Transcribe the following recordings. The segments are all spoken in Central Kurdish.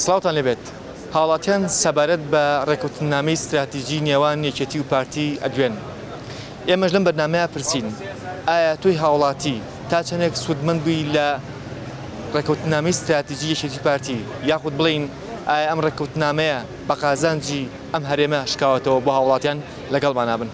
سڵاوتان لێبێت هاوڵاتیان سەبارەت بە ڕێکەوتنامەی استراتیژی نێوان یەکێتی و پارتی ئەدوێن. ئێمەش لەم بەرنامەیە پرسین ئایا تۆی هاوڵاتی تا چەندێک سوودمەند بووی لە ڕێکەوتنامەی استراتیژی یەکێتی پارتی، یاخود بڵین ئایا ئەم ڕێکەوتنامەیە بە قازانجی ئەم هەرێمە شکاوەتەوە بۆ هاوڵاتیان لەگەڵمان نابن.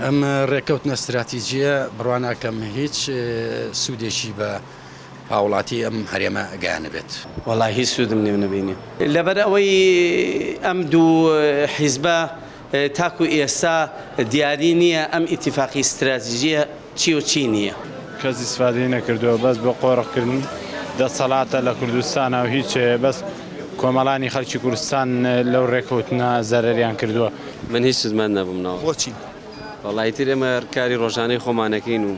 ئەم ڕێکەوتنە استراتیژیە بڕواناکەم هیچ سوودێکی بە هاوڵاتی ئەم هەرێمە گەیانە بێت. وەڵای هیچ سوودم نێو نەبینی لەبەر ئەوەی ئەم دوو حیزبە تاکو ئێستا دیاری نییە ئەم ئیتیفاقی استراتیژیە چی و چی نییە. کەس ئیسفادەی نەکردووە بەس بۆ قۆڕەکردن دەسەڵاتە لە کوردستانە و هیچ بەس کۆمەڵانی خەڵکی کوردستان لەو ڕێکەوتنە زەرەریان کردووە. من هیچ سوودمان نەبوومنەوە. بۆچی؟ وەڵای تر ئێمە کاری ڕۆژانەی خۆمانەکەین و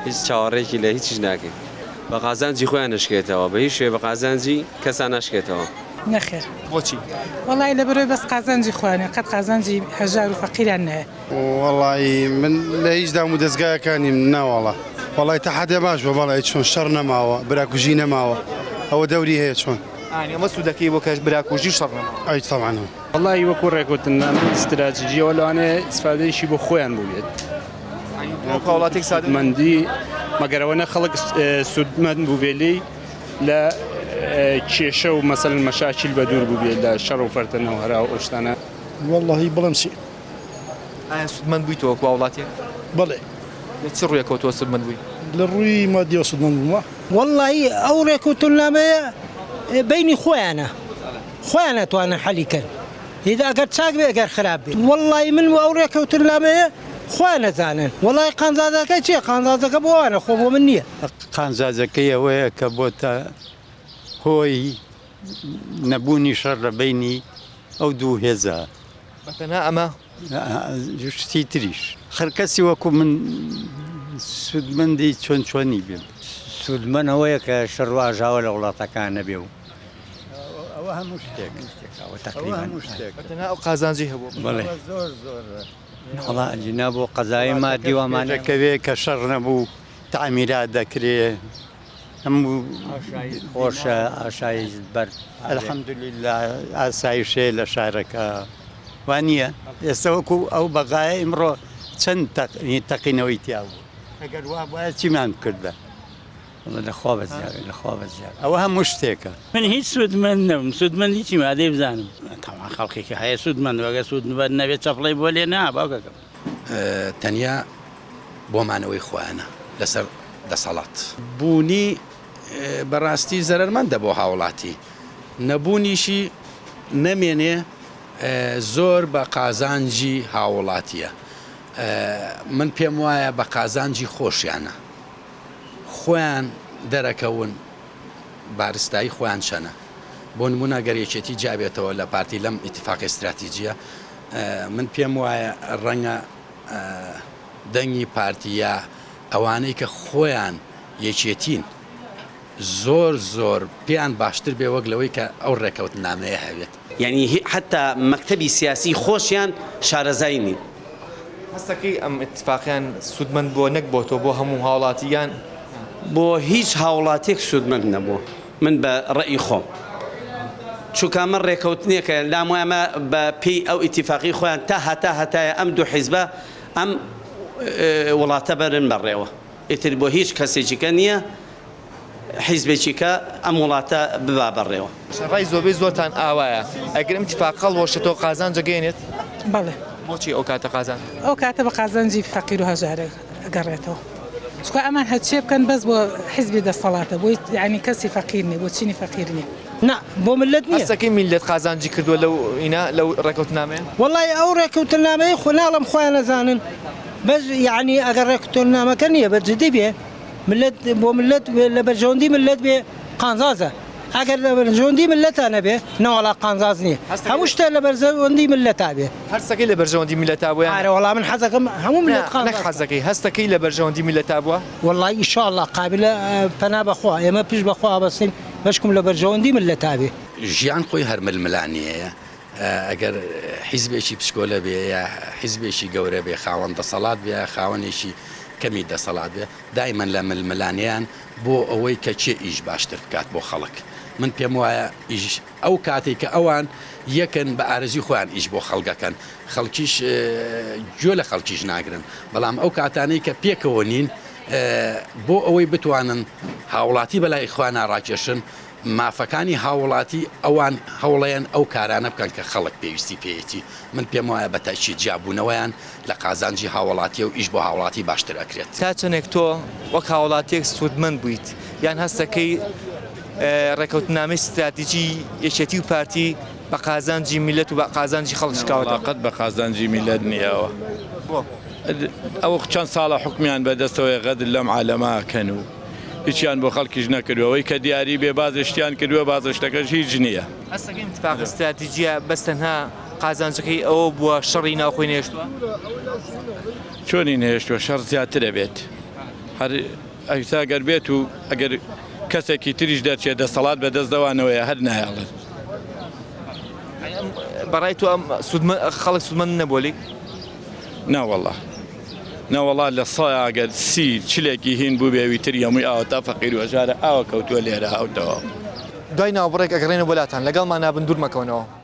هیچ چاوەڕێکی لە هیچیش ناکەین. بە قازانجی خۆیان نشکێتەوە، بە هیچ شوێ بە قازانجی کەسان نشکێتەوە. نەخێر. بۆچی؟ وەڵای لەبەرەوەی بەس قازانجی خۆیانە قەت قازانجی هەژار و فەقیران نایە. وەڵی من لە هیچ دام و دەستگایەکانیم ناوەڵە. وەڵی تا حدێ باش بە بەڵی چۆن شەڕ نەماوە براکوژی نەماوە ئەوە دەوری هەیە چۆن. ئەمە سوودەکەی بۆ کەس براکوژی و شەڕ نەماوە. ئەی تەمانەوە. وەڵی وەکو ڕێکەوتنامەی استراتیژیەوە لەوانەیە ئیسفادەیەکی بۆ خۆیان بووێت. هاوڵاتێک سادە مندی مەگەرەوەنە خەڵک سوودمەند بوو بێلی لە کێشە و مەسەل مەشاکیل بە دوور بوو بێت لە شەڕ و فەرتەنەوە هەرا و ئەوشتانە. وەڵی بڵم چی؟ ئایا سوودمەند بوویتەوە کو هاوڵاتێک؟ بڵێ لە چ ڕوویەکەوە تۆ سوودمەند بووی؟ لە ڕووی مادیەوە سوودمەند بوومە. وەڵی ئەو ڕێکەوتنامەیە بینی خۆیانە توانە حەلیکەن. هیدا ئەگەر چاک بێ ئەگەر خراپ بێت. وەڵی من و ئەو ڕێکەوتنامەیە خۆیان نەزانن. وەڵی قانزادەکە چیە؟ قانزادەکە بۆوانە خۆ بۆ من نییە. قانزادەکەی ئەوەیە کە بۆتە هۆی نەبوونی شەڕ لە بینی ئەو دوو هێزە. بەتەنها ئەمە شتی تریش خەرکەسی وەکو من سوودمەندی چۆنی بێن. سوودمەند ئەوەیە کە شەڕ و ئاژاوە لە وڵاتەکان نەبێ و ئەوە هەموو شتێک بەتەنها ئەو قازانجی هەبوو. بڵێ وەڵا جنا بۆ قەزای مادی وامانەکەوێ کە شەڕ نەبوو تعمیرات دەکرێ هەموو خۆشە ئاشایی بەر ئەلحەمدولیلا ئاسایشێ لە شارەکە وانە ئێستا وەکو ئەو بەغایە ئیمڕۆ چەند تەقینەوەی تیا بوو ئەگەر وا وایە چیمان کردە لەخوا بەزیاد ئەوە هەموو شتێکە. من هیچ سوودمەند نەبووم سوودمەندی چی مادەی بزانم تەمان خەڵکێکی هەیە سوودمەند وەگە سوودمەند نەبێت چەپڵی بۆ لێ نا باوکەکەم. تەنیا بۆمانەوەی خۆیانە لەسەر دەسەڵات بوونی بەڕاستی زەرمەندە بۆ هاوڵاتی نەبوونیشی نەمێنێ زۆر بە قازانجی هاوڵاتیە. من پێم وایە بە قازانجی خۆشیانە خۆیان دەرەکەون بارستایی خۆیان چەنە. بۆ نمونە گەرێکێتی جابێتەوە لە پارتی لەم ئیتیفاقی استراتیژیە من پێم وایە ڕەنگە دەنگی پارتیە ئەوانەی کە خۆیان یەکێتین زۆر پێیان باشتر بێ وەک لەوەی کە ئەو ڕێکەوتنامەیە هەوێت. یعنی حتا مەکتەبی سیاسی خۆشیان شارەزای نین. هەستەکەی ئەم ئیتیفاقیان سوودمەند بۆ نەک بۆ تۆ بۆ هەموو هاوڵاتیان بۆ هیچ هاوڵاتێک سوودمەند نەبووە من بە ڕێی خۆم. چونکە ئەمە ڕێکەوتنێکە لامۆیەمە بە پێی ئەو ئیتیفاقی خۆیان تا هەتایە ئەم دوو حیزبە ئەم وڵاتە بەرن بەڕێوە. ئیتر بۆ هیچ کەسێکیکە نییە حیزبێکی کە ئەم وڵاتە ببا بەڕێوە. ڕای زۆربەی زۆرتان ئاوایە ئەگەر ئیتیفاق هەڵوەشێتەوە قازان جەگەێنێت بەڵێ بۆچی ئەو کاتە قازان ئەو کاتە بە قازانجی فەقیر و هەژارە گەڕێتەوە چکە ئەمان هەرچێ بکەن بەس بۆ حیزبی دەسەڵاتە بۆی ینی کەسی فەقیر نیە بۆ چینی فەقیر نیە نا بۆ ملت نییە هەستەکەی میلەت قازانجی کردووە لەو ئینا لەو ڕێکەوتنامەیە والله ئەو ڕێکەوتنامەی خۆ ناڵم خۆیان نەزانن بەس یعنی ئەگەر ڕێکەوتنامەکە نییە بەجددی بێ ملت بۆ ملت لە بەرژەوەندی ملت بێ قانزازە ئەگەر لە بەرژەوەندی ملەتانە بێ نەوەڵا قانزاز نییە هەموو شتە لە بەرژەوەندی ملەتا بێ هەستەکەی لە بەرژەوەندی میلەتا بووە ئارە وەڵام من حەزەکەم هەموو ملت نەک حەزەکەی هەستەکەی لە بەرژەوەندی میلەتا بووە والله ئینشاءالله قابلە پەنا بەخوا ئێمە پیش بەخوا بەستین بەشکم لە بەرژەوەندی ملەتا بێ ژیان خۆی هەرململانیەیە ئەگەر حیزبێکی پشکۆلە بێ یا حیزبێکی گەورە بێ خاوەن دەسەڵات بێ خاوەنێکی کەمی دەسەڵات بێ دایمەن لە ململانیان بۆ ئەوەی کە چێ ئیش باشتر بکات بۆ خەڵک من پێم وایە ئیش ئەو کاتێک کە ئەوان یەکەن بە ئارەزی خۆیان ئیش بۆ خەڵگەکەن خەڵکیش گوێ لە خەڵکیش ناگرن بەڵام ئەو کاتانەی کە پێکەوە نین بۆ ئەوەی بتوانن هاوڵاتی بەلای خوان ڕاکێشن مافەکانی هاوڵاتی ئەوان هەوڵەیەن ئەو کارانە بکەن کە خەڵک پێویستی پێیەتی من پێم وایە بەتەچی جیابوونەوەیان لە قازانجی هاوڵاتی و ئیش بۆ هاوڵاتی باشتر ئەکرێت تا چەندێک تۆ وەک هاوڵاتیەک سوودمەند بوویت یان هەستەکەی ڕێکەوتنامەی استراتیژی یەکێتی و پارتی بە قازانجی میلەت و بە قازانجی خەڵکشکاوەتە قەت بە قازانجی میلەت نییەوە ئەو چەند ساڵە حکمیان بەدەستەوەی غەدر لەم عالەماکەن و هیچیان بۆ خەڵکیش نەکردوەوەی کە دیاری بێ بازشتیان کردووە بازشتەکەش هیچ نییە هەستەکەی اتفاق استراتیژیە بەستەنها قازانجەکەی ئەوە بووە شەڕی ناوخۆی نێشتووە چۆنی نهێشتووە شەڕ زیاترە بێت هەر ئەگەر بێت و ئەگەر کەسێکی تریش دەرچێت دەسەڵات بەدەستدەوانەوەیە هەر نایاڵن بەڕای تۆ ئەم خەڵک سوودمەند نەبوولی ناوەڵا ناوەڵا لە سایەگەر چلێکی هین بوو بێوی تری هەمووی ئاوە تا فەقیر وەژارە ئاوە کەوتووە لێرە هاوتەوە دوای ناوبڕێک ئەگەڕێنە وڵاتان لەگەڵمان نابن دوور مەکەونەوە